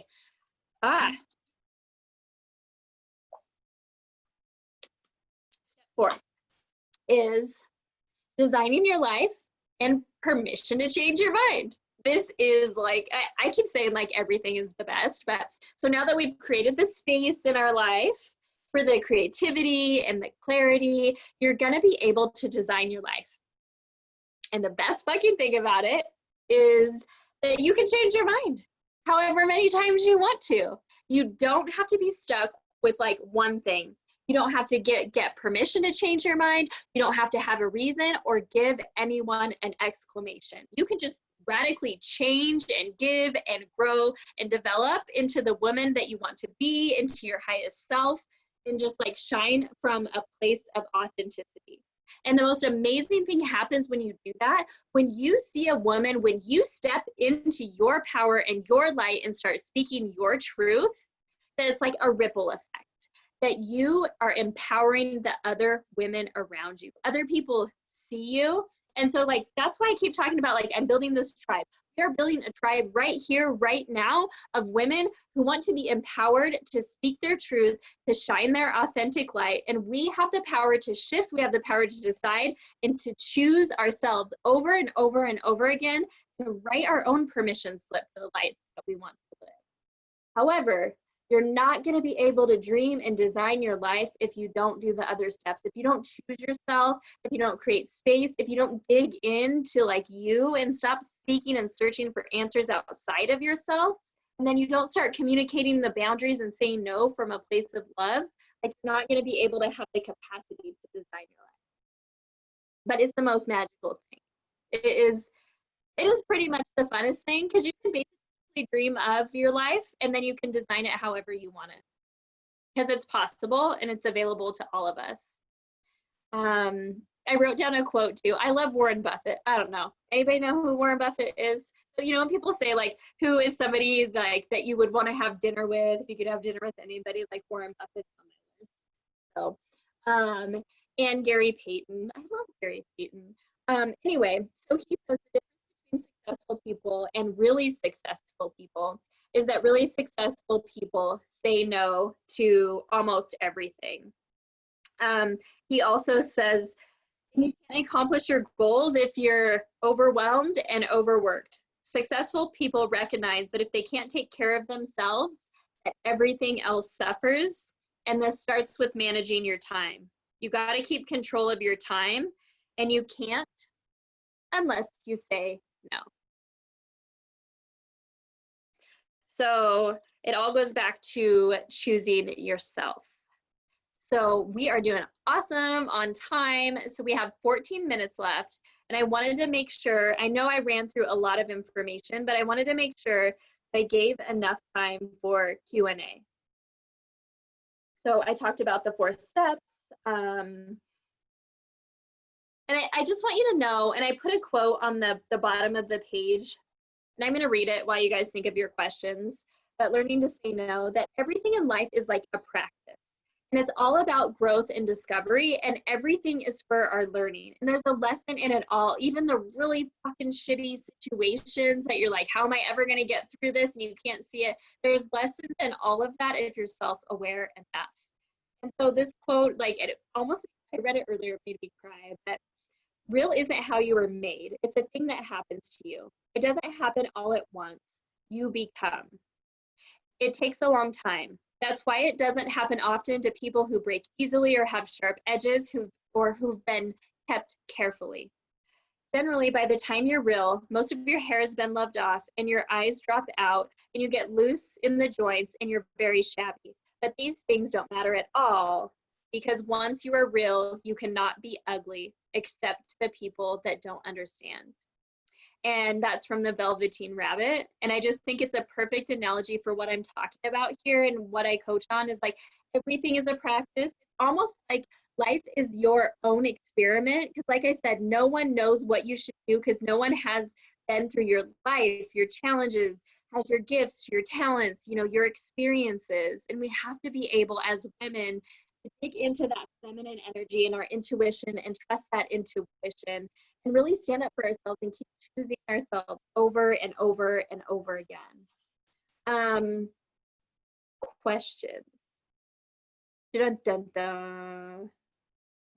Step 4 is designing your life and permission to change your mind. This is like, I keep saying like everything is the best, but so now that we've created the space in our life for the creativity and the clarity, you're gonna be able to design your life. And the best fucking thing about it is that you can change your mind however many times you want to. You don't have to be stuck with like one thing. You don't have to get permission to change your mind. You don't have to have a reason or give anyone an exclamation. You can just radically change and give and grow and develop into the woman that you want to be, into your highest self, and just like shine from a place of authenticity. And the most amazing thing happens when you do that, when you see a woman, when you step into your power and your light and start speaking your truth, that it's like a ripple effect, that you are empowering the other women around you. Other people see you. And so like, that's why I keep talking about like, I'm building this tribe. We are building a tribe right here, right now, of women who want to be empowered to speak their truth, to shine their authentic light. And we have the power to shift. We have the power to decide and to choose ourselves over and over and over again, to write our own permission slip for the life that we want to live. However, you're not going to be able to dream and design your life if you don't do the other steps. If you don't choose yourself, if you don't create space, if you don't dig into like you and stop seeking and searching for answers outside of yourself, and then you don't start communicating the boundaries and saying no from a place of love, like you're not going to be able to have the capacity to design your life. But it's the most magical thing. It is pretty much the funnest thing, because you can basically dream of your life and then you can design it however you want it, because it's possible and it's available to all of us. I wrote down a quote too. I love Warren Buffett. I don't know, anybody know who Warren Buffett is? So, you know, when people say like, who is somebody like that you would want to have dinner with, if you could have dinner with anybody, like Warren Buffett's on my list. So and Gary Payton. I love Gary Payton. Anyway, so he says the difference between successful people and really successful people is that really successful people say no to almost everything. He also says, you can't accomplish your goals if you're overwhelmed and overworked. Successful people recognize that if they can't take care of themselves, that everything else suffers. And this starts with managing your time. You got to keep control of your time, and you can't unless you say no. So it all goes back to choosing yourself. So we are doing awesome on time. So we have 14 minutes left, and I wanted to make sure, I know I ran through a lot of information, but I wanted to make sure I gave enough time for Q&A. So I talked about the 4 steps. And I just want you to know, and I put a quote on the bottom of the page, and I'm going to read it while you guys think of your questions, but learning to say no, that everything in life is like a practice. And it's all about growth and discovery, and everything is for our learning. And there's a lesson in it all, even the really fucking shitty situations that you're like, how am I ever going to get through this? And you can't see it. There's lessons in all of that if you're self-aware enough. And so this quote, like, it almost, I read it earlier, it made me cry, but real isn't how you were made. It's a thing that happens to you. It doesn't happen all at once. You become. It takes a long time. That's why it doesn't happen often to people who break easily or have sharp edges who've been kept carefully. Generally, by the time you're real, most of your hair has been loved off and your eyes drop out and you get loose in the joints and you're very shabby. But these things don't matter at all, because once you are real, you cannot be ugly except to the people that don't understand. And that's from the Velveteen Rabbit. And I just think it's a perfect analogy for what I'm talking about here, and what I coach on is like, everything is a practice. It's almost like life is your own experiment, because like I said, no one knows what you should do, because no one has been through your life, your challenges, has your gifts, your talents, you know, your experiences. And we have to be able as women to dig into that feminine energy and our intuition and trust that intuition and really stand up for ourselves and keep choosing ourselves over and over and over again. Questions. Dun, dun, dun.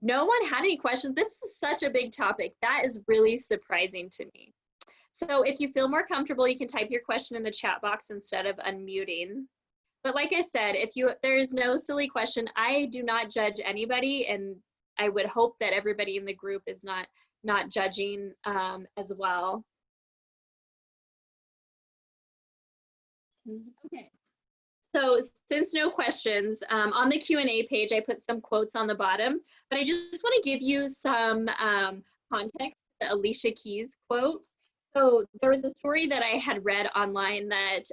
No one had any questions. This is such a big topic. That is really surprising to me. So if you feel more comfortable, you can type your question in the chat box instead of unmuting. But like I said, if there's no silly question, I do not judge anybody, and I would hope that everybody in the group is not judging as well. Okay. So since no questions, on the Q&A page, I put some quotes on the bottom, but I just want to give you some context to the Alicia Keys quote. So there was a story that I had read online that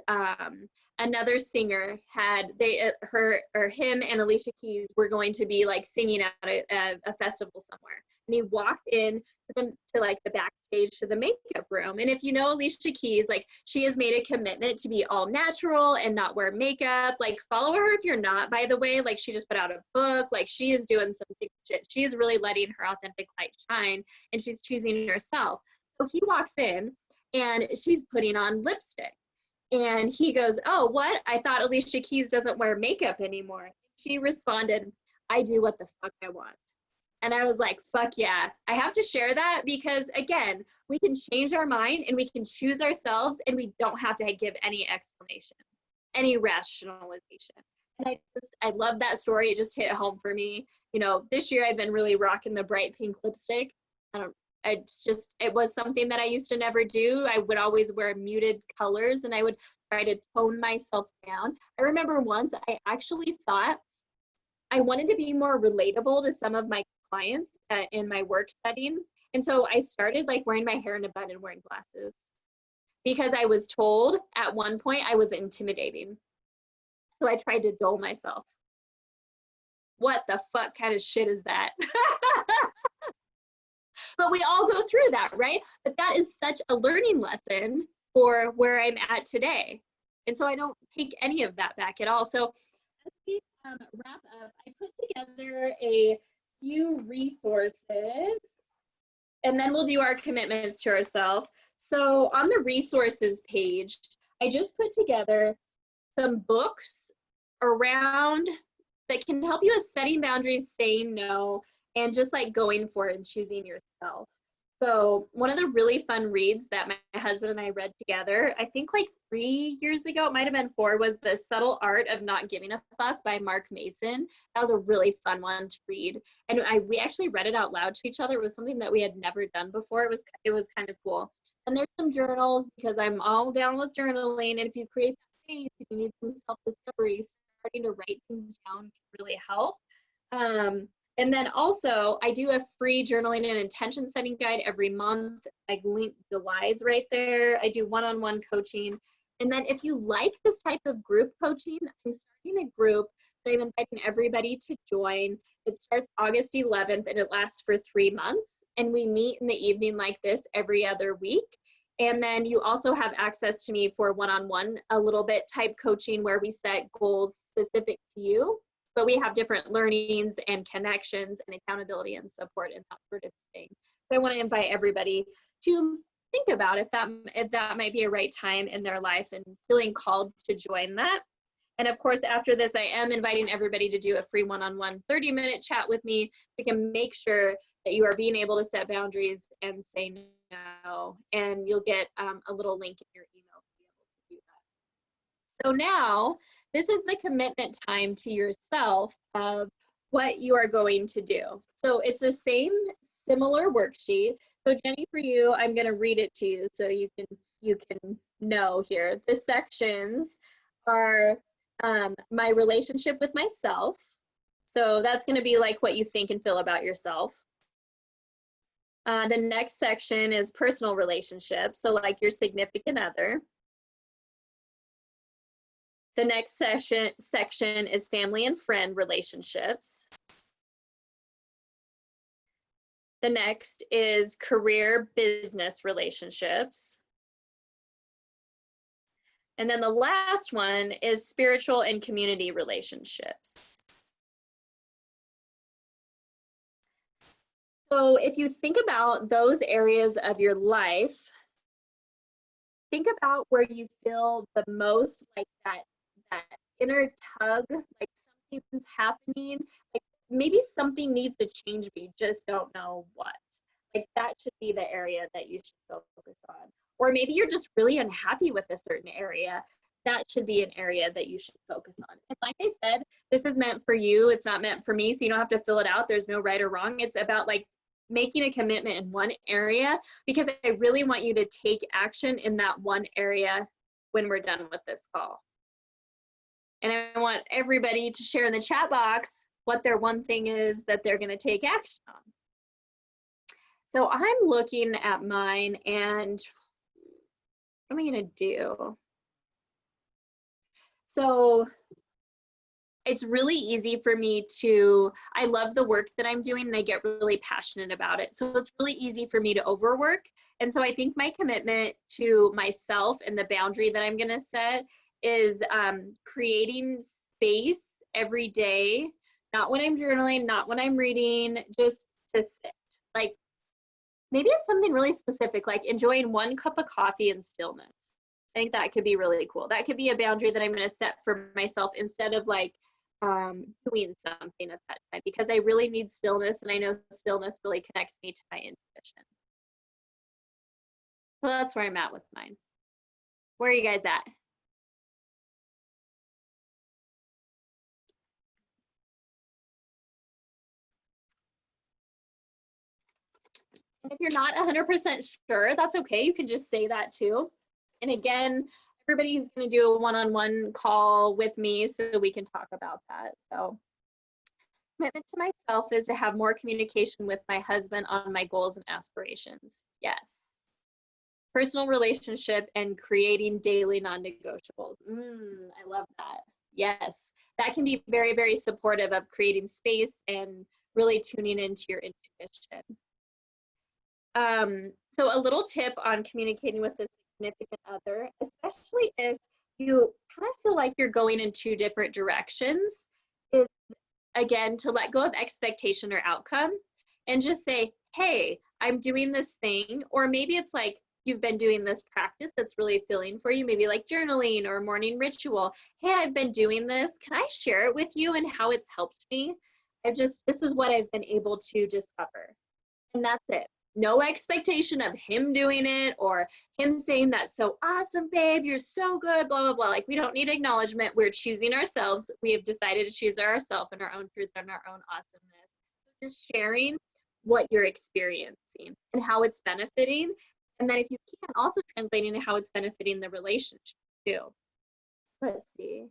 another singer had, him and Alicia Keys were going to be like singing at a festival somewhere. And he walked in to like the backstage to the makeup room. And if you know Alicia Keys, like, she has made a commitment to be all natural and not wear makeup. Like, follow her if you're not, by the way. Like, she just put out a book. Like, she is doing some big shit. She's really letting her authentic light shine, and she's choosing herself. So he walks in and she's putting on lipstick. And he goes, "Oh, what? I thought Alicia Keys doesn't wear makeup anymore." She responded, "I do what the fuck I want." And I was like, fuck yeah. I have to share that because, again, we can change our mind and we can choose ourselves, and we don't have to give any explanation, any rationalization. And I love that story. It just hit home for me. You know, this year I've been really rocking the bright pink lipstick. It was something that I used to never do. I would always wear muted colors, and I would try to tone myself down. I remember once I actually thought I wanted to be more relatable to some of my clients in my work setting. And so I started like wearing my hair in a bun and wearing glasses, because I was told at one point I was intimidating. So I tried to dull myself. What the fuck kind of shit is that? But we all go through that, right? But that is such a learning lesson for where I'm at today. And so I don't take any of that back at all. So as we wrap up, I put together a few resources, and then we'll do our commitments to ourselves. So on the resources page, I just put together some books around that can help you with setting boundaries, saying no, and just like going for it and choosing yourself. So one of the really fun reads that my husband and I read together, I think like 3 years ago, it might have been 4, was The Subtle Art of Not Giving a Fuck by Mark Mason. That was a really fun one to read. And we actually read it out loud to each other. It was something that we had never done before. It was kind of cool. And there's some journals, because I'm all down with journaling. And if you create that space, if you need some self-discovery, starting to write things down can really help. And then also, I do a free journaling and intention setting guide every month. I link July's right there. I do one-on-one coaching. And then if you like this type of group coaching, I'm starting a group that I'm inviting everybody to join. It starts August 11th and it lasts for 3 months. And we meet in the evening like this every other week. And then you also have access to me for one-on-one, a little bit type coaching where we set goals specific to you. But we have different learnings and connections and accountability and support and that sort of thing. So I want to invite everybody to think about if that might be a right time in their life and feeling called to join that. And of course, after this, I am inviting everybody to do a free one-on-one 30-minute chat with me. We can make sure that you are being able to set boundaries and say no. And you'll get a little link in your email to be able to do that. So now, this is the commitment time to yourself of what you are going to do. So it's the same similar worksheet. So Jenny, for you, I'm going to read it to you so you can know here. The sections are my relationship with myself. So that's going to be like what you think and feel about yourself. The next section is personal relationships. So like your significant other. The next section is family and friend relationships. The next is career business relationships. And then the last one is spiritual and community relationships. So if you think about those areas of your life, think about where you feel the most like that inner tug, like something's happening, like maybe something needs to change, but you just don't know what. Like that should be the area that you should focus on. Or maybe you're just really unhappy with a certain area. That should be an area that you should focus on. And like I said, this is meant for you. It's not meant for me, so you don't have to fill it out. There's no right or wrong. It's about like making a commitment in one area, because I really want you to take action in that one area when we're done with this call. And I want everybody to share in the chat box what their one thing is that they're going to take action on. So I'm looking at mine, and what am I going to do? So it's really easy for me to, I love the work that I'm doing and I get really passionate about it. So it's really easy for me to overwork. And so I think my commitment to myself and the boundary that I'm going to set is creating space every day, not when I'm journaling, not when I'm reading, just to sit. Like maybe it's something really specific, like enjoying 1 cup of coffee in stillness. I think that could be really cool. That could be a boundary that I'm going to set for myself instead of like doing something at that time, because I really need stillness, and I know stillness really connects me to my intuition. So that's where I'm at with mine. Where are you guys at? And if you're not 100% sure, that's okay. You can just say that too. And again, everybody's going to do a one-on-one call with me so we can talk about that. So commitment to myself is to have more communication with my husband on my goals and aspirations. Yes. Personal relationship and creating daily non-negotiables. I love that. Yes. That can be very, very supportive of creating space and really tuning into your intuition. So a little tip on communicating with a significant other, especially if you kind of feel like you're going in 2 different directions, is again to let go of expectation or outcome and just say, hey, I'm doing this thing. Or maybe it's like, you've been doing this practice that's really filling for you, maybe like journaling or morning ritual. Hey, I've been doing this. Can I share it with you and how it's helped me? This is what I've been able to discover. And that's it. No expectation of him doing it or him saying that's so awesome, babe, you're so good, blah, blah, blah. Like, we don't need acknowledgement. We're choosing ourselves. We have decided to choose ourselves and our own truth and our own awesomeness. Just sharing what you're experiencing and how it's benefiting. And then if you can, also translating to how it's benefiting the relationship too. Let's see.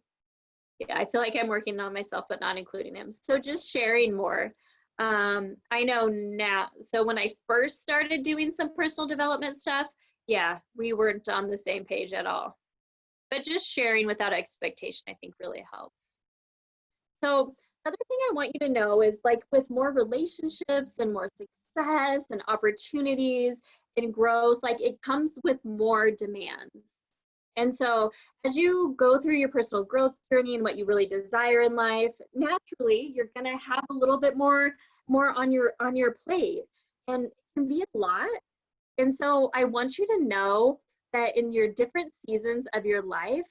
Yeah, I feel like I'm working on myself, but not including him. So just sharing more. I know now, so when I first started doing some personal development stuff, yeah, we weren't on the same page at all. But just sharing without expectation, I think really helps. So another thing I want you to know is, like, with more relationships and more success and opportunities and growth, like, it comes with more demands. And so as you go through your personal growth journey and what you really desire in life, naturally you're going to have a little bit more on your plate, and it can be a lot. And so I want you to know that in your different seasons of your life,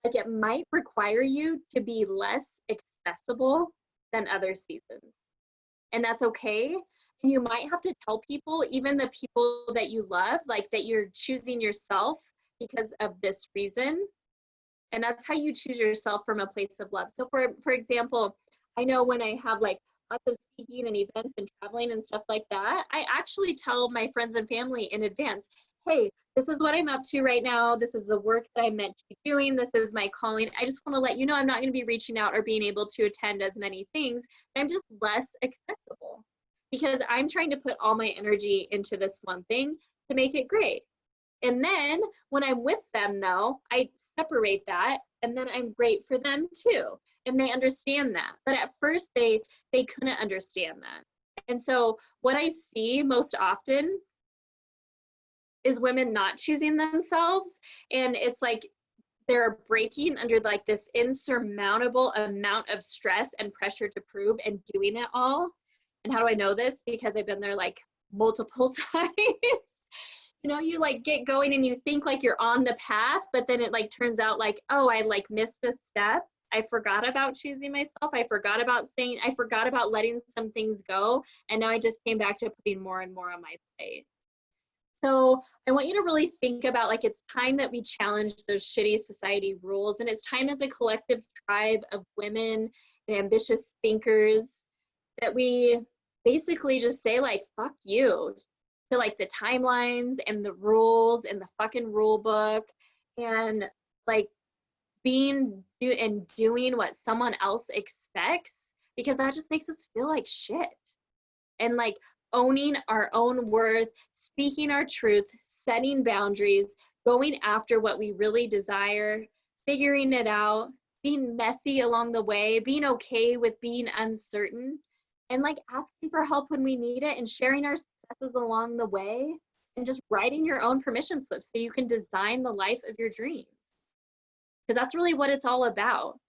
like, it might require you to be less accessible than other seasons. And that's okay. And you might have to tell people, even the people that you love, like, that you're choosing yourself because of this reason. And that's how you choose yourself from a place of love. So for example, I know when I have like lots of speaking and events and traveling and stuff like that, I actually tell my friends and family in advance, hey, this is what I'm up to right now. This is the work that I'm meant to be doing. This is my calling. I just want to let you know I'm not going to be reaching out or being able to attend as many things. I'm just less accessible because I'm trying to put all my energy into this one thing to make it great. And then when I'm with them, though, I separate that, and then I'm great for them too. And they understand that. But at first, they couldn't understand that. And so what I see most often is women not choosing themselves. And it's like they're breaking under like this insurmountable amount of stress and pressure to prove and doing it all. And how do I know this? Because I've been there like multiple times. You know, you like get going and you think like you're on the path, but then it like turns out like, oh, I like missed a step. I forgot about choosing myself. I forgot about letting some things go. And now I just came back to putting more and more on my plate. So I want you to really think about, like, it's time that we challenge those shitty society rules. And it's time as a collective tribe of women and ambitious thinkers that we basically just say like, fuck you to like the timelines and the rules and the fucking rule book, and like doing what someone else expects, because that just makes us feel like shit. And like owning our own worth, speaking our truth, setting boundaries, going after what we really desire, figuring it out, being messy along the way, being okay with being uncertain, and like asking for help when we need it, and sharing our successes along the way, and just writing your own permission slips so you can design the life of your dreams. Because that's really what it's all about.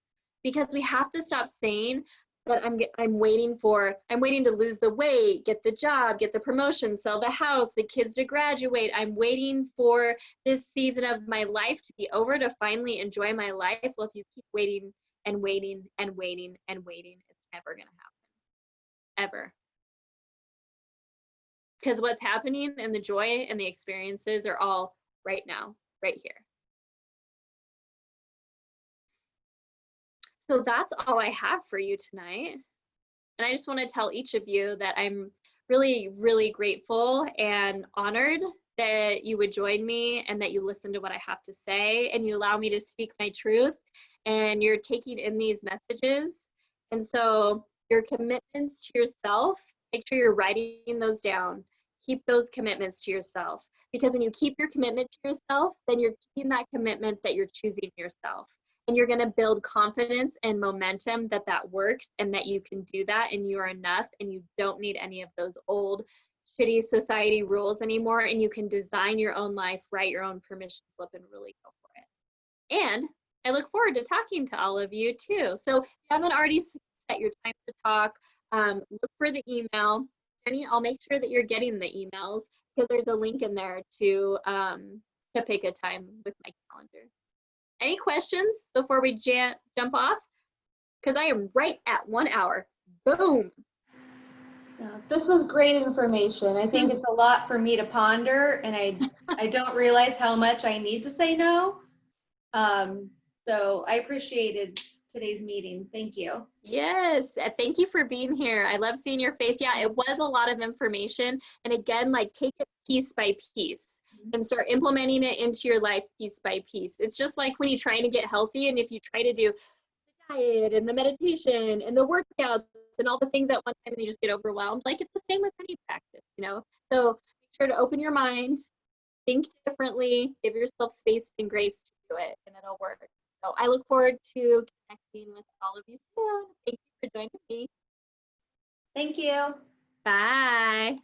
Because we have to stop saying that I'm waiting to lose the weight, get the job, get the promotion, sell the house, the kids to graduate. I'm waiting for this season of my life to be over to finally enjoy my life. Well, if you keep waiting and waiting and waiting and waiting, it's never going to happen. Ever. Because what's happening and the joy and the experiences are all right now, right here. So that's all I have for you tonight. And I just want to tell each of you that I'm really, really grateful and honored that you would join me and that you listen to what I have to say and you allow me to speak my truth and you're taking in these messages. And so your commitments to yourself, make sure you're writing those down. Keep those commitments to yourself, because when you keep your commitment to yourself, then you're keeping that commitment that you're choosing yourself. And you're going to build confidence and momentum that that works and that you can do that and you are enough and you don't need any of those old shitty society rules anymore, and you can design your own life, write your own permission slip, and really go for it. And I look forward to talking to all of you too. So if you haven't already set your time to talk, look for the email. Jenny, I'll make sure that you're getting the emails. because there's a link in there to pick a time with my calendar. Any questions before we jump off? Because I am right at 1 hour. Boom. This was great information. I think it's a lot for me to ponder, and I don't realize how much I need to say no. So I appreciated today's meeting. Thank you. Yes, thank you for being here. I love seeing your face. Yeah, it was a lot of information. And again, like take it piece by piece and start implementing it into your life piece by piece. It's just like when you're trying to get healthy, and if you try to do the diet and the meditation and the workouts and all the things at one time and you just get overwhelmed, like it's the same with any practice, you know? So make sure to open your mind, think differently, give yourself space and grace to do it, and it'll work. So I look forward to connecting with all of you soon. Thank you for joining me. Thank you. Bye.